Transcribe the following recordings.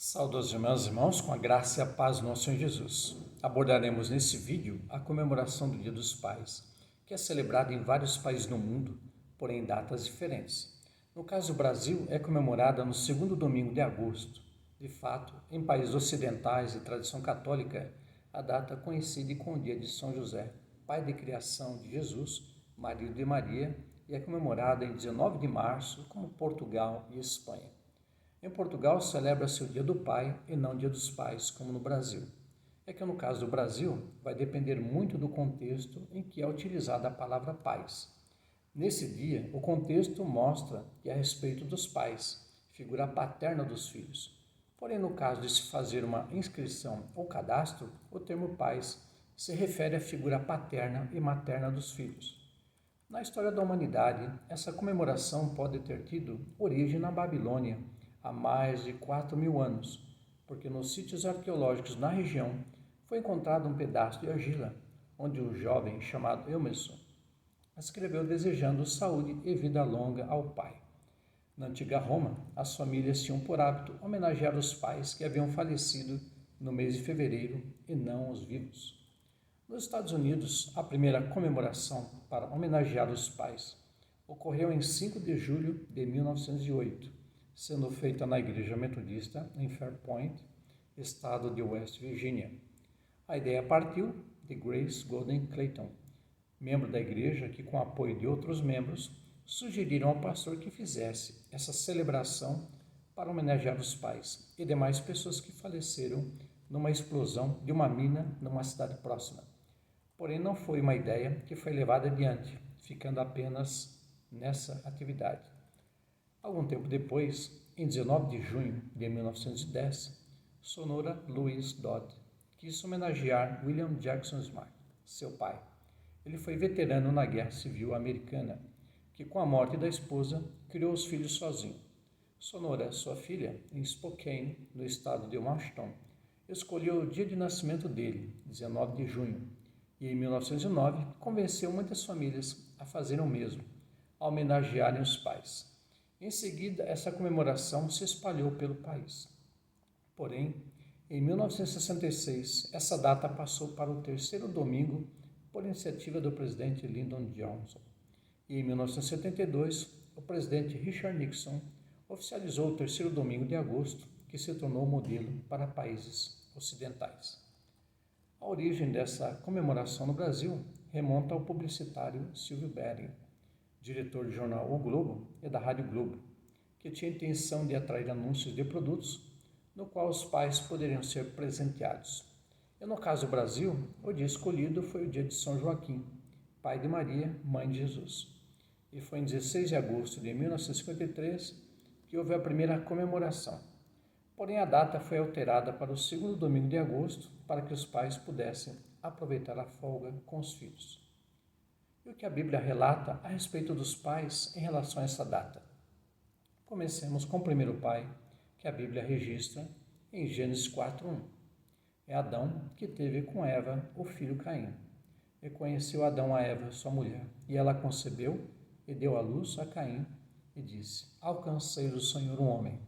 Saudações, meus irmãos, com a graça e a paz do nosso Senhor Jesus. Abordaremos nesse vídeo a comemoração do Dia dos Pais, que é celebrado em vários países do mundo, porém em datas diferentes. No caso do Brasil, é comemorada no segundo domingo de agosto. De fato, em países ocidentais de tradição católica, a data coincide com o dia de São José, pai de criação de Jesus, marido de Maria, e é comemorada em 19 de março, como Portugal e Espanha. Em Portugal, celebra-se o Dia do Pai e não o Dia dos Pais, como no Brasil. É que no caso do Brasil, vai depender muito do contexto em que é utilizada a palavra pais. Nesse dia, o contexto mostra que é a respeito dos pais, figura paterna dos filhos. Porém, no caso de se fazer uma inscrição ou cadastro, o termo pais se refere à figura paterna e materna dos filhos. Na história da humanidade, essa comemoração pode ter tido origem na Babilônia, há mais de 4.000 anos, porque nos sítios arqueológicos na região foi encontrado um pedaço de argila, onde um jovem chamado Emerson escreveu desejando saúde e vida longa ao pai. Na antiga Roma, as famílias tinham por hábito homenagear os pais que haviam falecido no mês de fevereiro e não os vivos. Nos Estados Unidos, a primeira comemoração para homenagear os pais ocorreu em 5 de julho de 1908, sendo feita na Igreja Metodista em Fairpoint, estado de West Virginia. A ideia partiu de Grace Golden Clayton, membro da igreja que, com apoio de outros membros, sugeriram ao pastor que fizesse essa celebração para homenagear os pais e demais pessoas que faleceram numa explosão de uma mina numa cidade próxima. Porém, não foi uma ideia que foi levada adiante, ficando apenas nessa atividade. Algum tempo depois, em 19 de junho de 1910, Sonora Louis Dodd quis homenagear William Jackson Smith, seu pai. Ele foi veterano na Guerra Civil Americana, que com a morte da esposa, criou os filhos sozinho. Sonora, sua filha, em Spokane, no estado de Washington, escolheu o dia de nascimento dele, 19 de junho, e em 1909 convenceu muitas famílias a fazerem o mesmo, a homenagearem os pais. Em seguida, essa comemoração se espalhou pelo país. Porém, em 1966, essa data passou para o terceiro domingo por iniciativa do presidente Lyndon Johnson. E em 1972, o presidente Richard Nixon oficializou o terceiro domingo de agosto, que se tornou modelo para países ocidentais. A origem dessa comemoração no Brasil remonta ao publicitário Silvio Bering, diretor do jornal O Globo e da Rádio Globo, que tinha a intenção de atrair anúncios de produtos no qual os pais poderiam ser presenteados. E no caso do Brasil, o dia escolhido foi o dia de São Joaquim, pai de Maria, mãe de Jesus. E foi em 16 de agosto de 1953 que houve a primeira comemoração. Porém, a data foi alterada para o segundo domingo de agosto para que os pais pudessem aproveitar a folga com os filhos. E o que a Bíblia relata a respeito dos pais em relação a essa data? Comecemos com o primeiro pai que a Bíblia registra em Gênesis 4:1. É Adão que teve com Eva o filho Caim. E conheceu Adão a Eva, sua mulher, e ela concebeu e deu à luz a Caim e disse: Alcancei do Senhor um homem.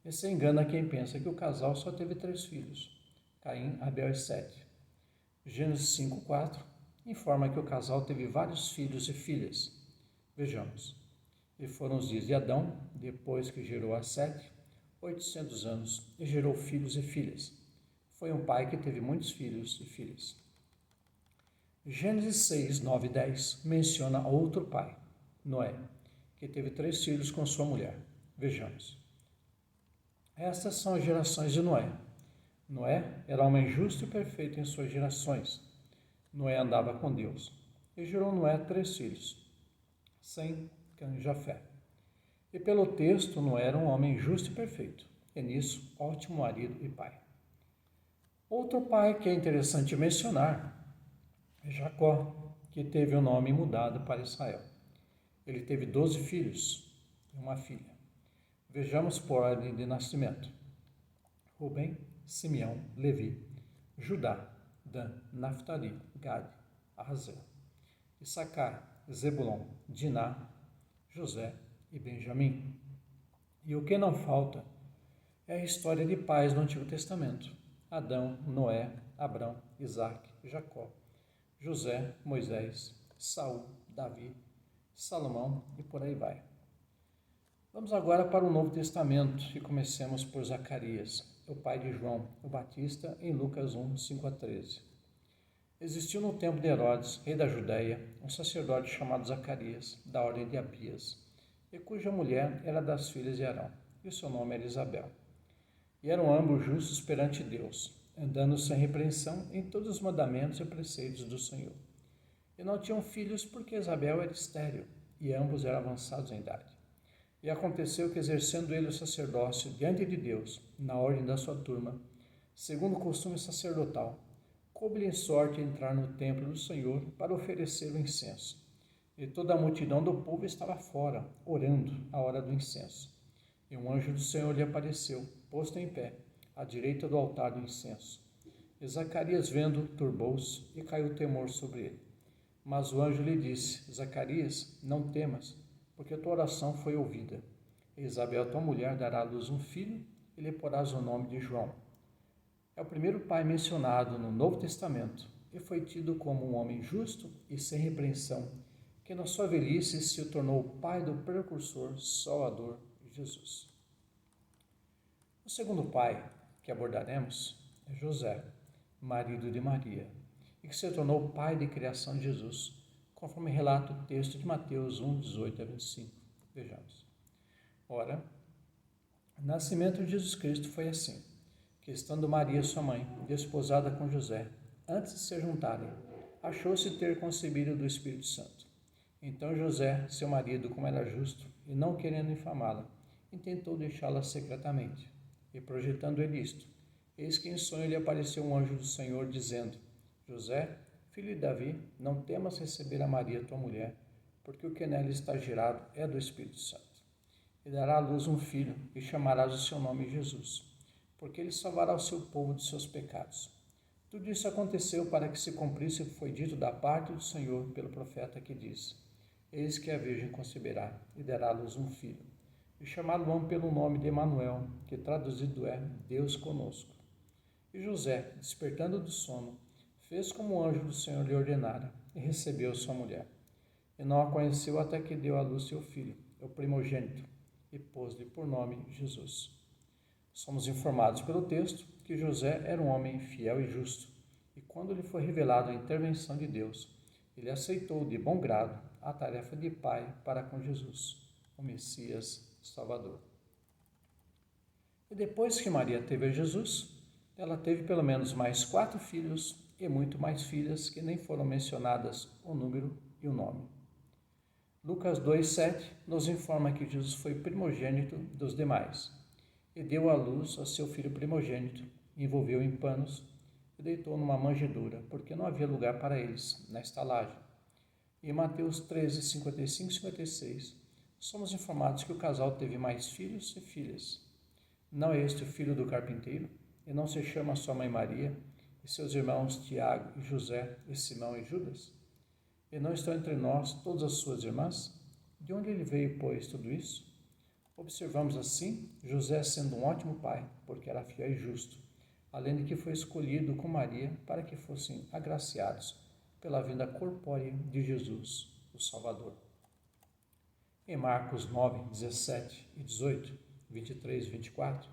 E se engana quem pensa que o casal só teve 3 filhos, Caim, Abel e Sete. Gênesis 5:4 informa que o casal teve vários filhos e filhas. Vejamos. E foram os dias de Adão, depois que gerou a Sete, 800 anos, e gerou filhos e filhas. Foi um pai que teve muitos filhos e filhas. Gênesis 6, 9 e 10 menciona outro pai, Noé, que teve 3 filhos com sua mulher. Vejamos. Estas são as gerações de Noé. Noé era homem justo e perfeito em suas gerações. Noé andava com Deus. E gerou Noé 3 filhos, Sem, Cã e Jafé. E pelo texto, Noé era um homem justo e perfeito. E nisso, ótimo marido e pai. Outro pai que é interessante mencionar é Jacó, que teve o nome mudado para Israel. Ele teve 12 filhos e uma filha. Vejamos por ordem de nascimento. Rubem, Simeão, Levi, Judá, Dan, Naftali, Gad, Azer, Issacar, Zebulon, Diná, José e Benjamim. E o que não falta é a história de pais do Antigo Testamento: Adão, Noé, Abrão, Isaque, Jacó, José, Moisés, Saul, Davi, Salomão e por aí vai. Vamos agora para o Novo Testamento e comecemos por Zacarias, o pai de João o Batista, em Lucas 1, 5-13. Existiu no tempo de Herodes, rei da Judéia, um sacerdote chamado Zacarias, da ordem de Abias, e cuja mulher era das filhas de Arão, e o seu nome era Isabel. E eram ambos justos perante Deus, andando sem repreensão em todos os mandamentos e preceitos do Senhor. E não tinham filhos porque Isabel era estéril, e ambos eram avançados em idade. E aconteceu que, exercendo ele o sacerdócio diante de Deus, na ordem da sua turma, segundo o costume sacerdotal, coube-lhe em sorte entrar no templo do Senhor para oferecer o incenso. E toda a multidão do povo estava fora, orando à hora do incenso. E um anjo do Senhor lhe apareceu, posto em pé, à direita do altar do incenso. E Zacarias, vendo, turbou-se, e caiu temor sobre ele. Mas o anjo lhe disse: Zacarias, não temas, porque a tua oração foi ouvida. E Isabel, tua mulher, dará à luz um filho, e lhe porás o nome de João. É o primeiro pai mencionado no Novo Testamento, e foi tido como um homem justo e sem repreensão, que na sua velhice se tornou o pai do precursor Salvador Jesus. O segundo pai que abordaremos é José, marido de Maria, e que se tornou o pai de criação de Jesus, conforme relata o texto de Mateus 1, 18-25. Vejamos. Ora, o nascimento de Jesus Cristo foi assim, que estando Maria, sua mãe, desposada com José, antes de se juntarem, achou-se ter concebido do Espírito Santo. Então José, seu marido, como era justo, e não querendo infamá-la, intentou deixá-la secretamente. E projetando ele isto, eis que em sonho lhe apareceu um anjo do Senhor, dizendo: José, filho de Davi, não temas receber a Maria, tua mulher, porque o que nela está gerado é do Espírito Santo. E dará à luz um filho, e chamarás o seu nome Jesus, porque ele salvará o seu povo de seus pecados. Tudo isso aconteceu para que se cumprisse o que foi dito da parte do Senhor pelo profeta, que diz: Eis que a Virgem conceberá e dará à luz um filho, e chamá-lo-ão pelo nome de Emanuel, que traduzido é Deus conosco. E José, despertando do sono, fez como o anjo do Senhor lhe ordenara, e recebeu sua mulher. E não a conheceu até que deu à luz seu filho, o primogênito, e pôs-lhe por nome Jesus. Somos informados pelo texto que José era um homem fiel e justo, e quando lhe foi revelada a intervenção de Deus, ele aceitou de bom grado a tarefa de pai para com Jesus, o Messias Salvador. E depois que Maria teve a Jesus, ela teve pelo menos mais 4 filhos e muito mais filhas que nem foram mencionadas o número e o nome. Lucas 2,7 nos informa que Jesus foi primogênito dos demais, e deu à luz a seu filho primogênito, envolveu em panos e deitou numa manjedoura, porque não havia lugar para eles na estalagem. E em Mateus 13, 55 e 56, somos informados que o casal teve mais filhos e filhas. Não é este o filho do carpinteiro? E não se chama sua mãe Maria, e seus irmãos Tiago e José, e Simão e Judas? E não estão entre nós todas as suas irmãs? De onde lhe veio, pois, tudo isso? Observamos assim José sendo um ótimo pai, porque era fiel e justo, além de que foi escolhido com Maria para que fossem agraciados pela vinda corpórea de Jesus, o Salvador. Em Marcos 9, 17 e 18, 23 e 24,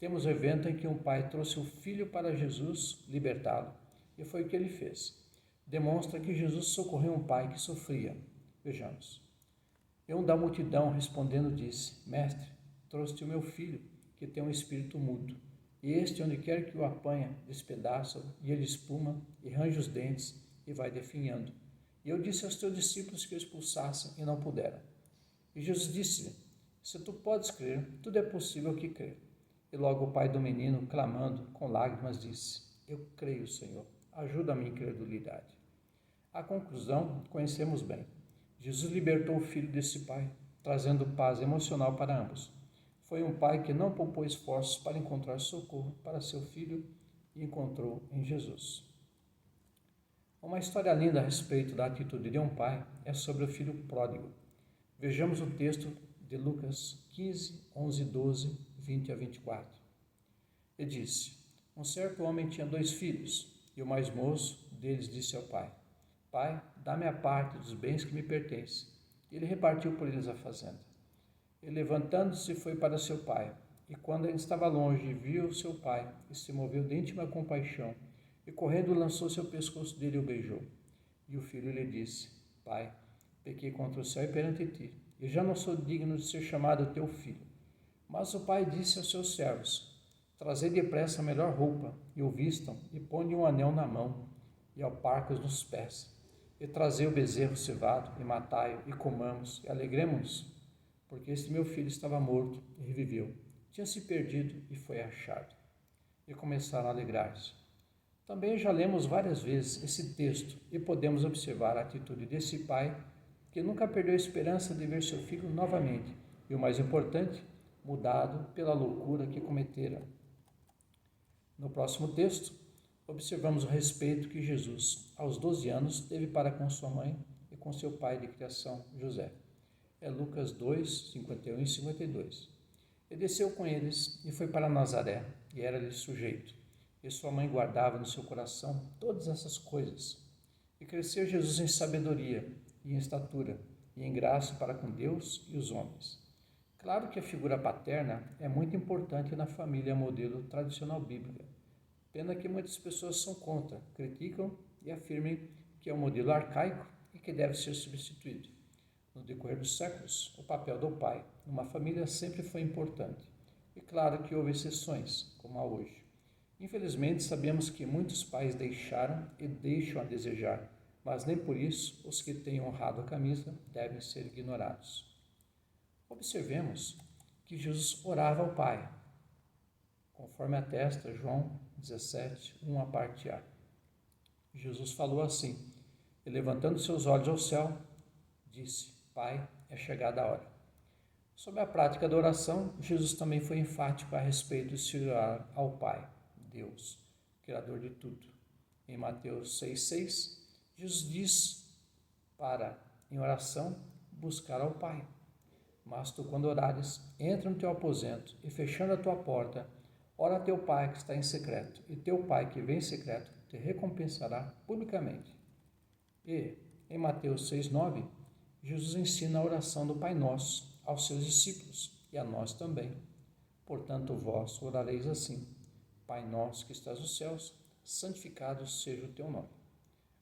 temos o evento em que um pai trouxe o filho para Jesus libertá-lo, e foi o que ele fez. Demonstra que Jesus socorreu um pai que sofria. Vejamos. E um da multidão, respondendo, disse: Mestre, trouxe-te o meu filho, que tem um espírito mudo, e este, onde quer que o apanha, despedaça-o, e ele espuma, e range os dentes, e vai definhando. E eu disse aos teus discípulos que o expulsassem, e não puderam. E Jesus disse-lhe: Se tu podes crer, tudo é possível que crê. E logo o pai do menino, clamando com lágrimas, disse: Eu creio, Senhor, ajuda a minha incredulidade. A conclusão conhecemos bem. Jesus libertou o filho desse pai, trazendo paz emocional para ambos. Foi um pai que não poupou esforços para encontrar socorro para seu filho e encontrou em Jesus. Uma história linda a respeito da atitude de um pai é sobre o filho pródigo. Vejamos o texto de Lucas 15, 11, 12, 20 a 24. E disse: Um certo homem tinha 2 filhos, e o mais moço deles disse ao pai: Pai, dá-me a parte dos bens que me pertencem. E ele repartiu por eles a fazenda. E levantando-se foi para seu pai. E quando ele estava longe, viu seu pai, e se moveu de íntima compaixão, e correndo lançou-se ao pescoço dele e o beijou. E o filho lhe disse: Pai, pequei contra o céu e perante ti, e já não sou digno de ser chamado teu filho. Mas o pai disse aos seus servos: Trazei depressa a melhor roupa, e o vistam, e põe-lhe um anel na mão, e alparcas nos pés. E trazei o bezerro cevado, e matai-o, e comamos, e alegremo-nos, porque este meu filho estava morto e reviveu, tinha se perdido e foi achado. E começaram a alegrar-se. Também já lemos várias vezes esse texto e podemos observar a atitude desse pai que nunca perdeu a esperança de ver seu filho novamente e, o mais importante, mudado pela loucura que cometera. No próximo texto, observamos o respeito que Jesus, aos 12 anos, teve para com sua mãe e com seu pai de criação, José. É Lucas 2, 51 e 52. E desceu com eles e foi para Nazaré, e era-lhe sujeito. E sua mãe guardava no seu coração todas essas coisas. E cresceu Jesus em sabedoria, e em estatura, e em graça para com Deus e os homens. Claro que a figura paterna é muito importante na família modelo tradicional bíblica. Pena que muitas pessoas são contra, criticam e afirmam que é um modelo arcaico e que deve ser substituído. No decorrer dos séculos, o papel do pai numa família sempre foi importante. E claro que houve exceções, como há hoje. Infelizmente, sabemos que muitos pais deixaram e deixam a desejar, mas nem por isso os que têm honrado a camisa devem ser ignorados. Observemos que Jesus orava ao Pai, conforme atesta João 17, 1 a parte A. Jesus falou assim, e levantando seus olhos ao céu, disse: Pai, é chegada a hora. Sobre a prática da oração, Jesus também foi enfático a respeito de se orar ao Pai, Deus, Criador de tudo. Em Mateus 6,6, Jesus diz para, em oração, buscar ao Pai. Mas tu, quando orares, entra no teu aposento e, fechando a tua porta, ora a teu Pai que está em secreto, e teu Pai que vem em secreto te recompensará publicamente. E, em Mateus 6,9, Jesus ensina a oração do Pai Nosso aos seus discípulos e a nós também. Portanto, vós orareis assim: Pai nosso que estás nos céus, santificado seja o teu nome.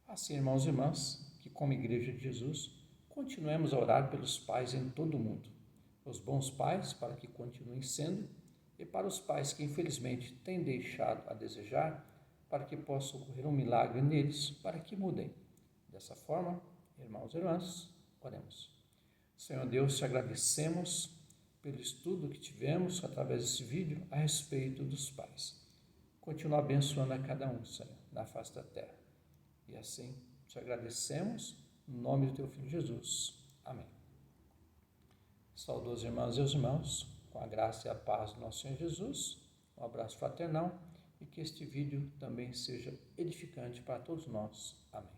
Assim, irmãos e irmãs, que como Igreja de Jesus, continuemos a orar pelos pais em todo o mundo. Os bons pais, para que continuem sendo, e para os pais que infelizmente têm deixado a desejar, para que possa ocorrer um milagre neles, para que mudem. Dessa forma, irmãos e irmãs, oremos. Senhor Deus, te agradecemos pelo estudo que tivemos através desse vídeo a respeito dos pais. Continua abençoando a cada um, Senhor, na face da terra. E assim, te agradecemos, no nome do teu Filho Jesus. Amém. Saúdo os irmãos e os irmãos, com a graça e a paz do nosso Senhor Jesus. Um abraço fraternal e que este vídeo também seja edificante para todos nós. Amém.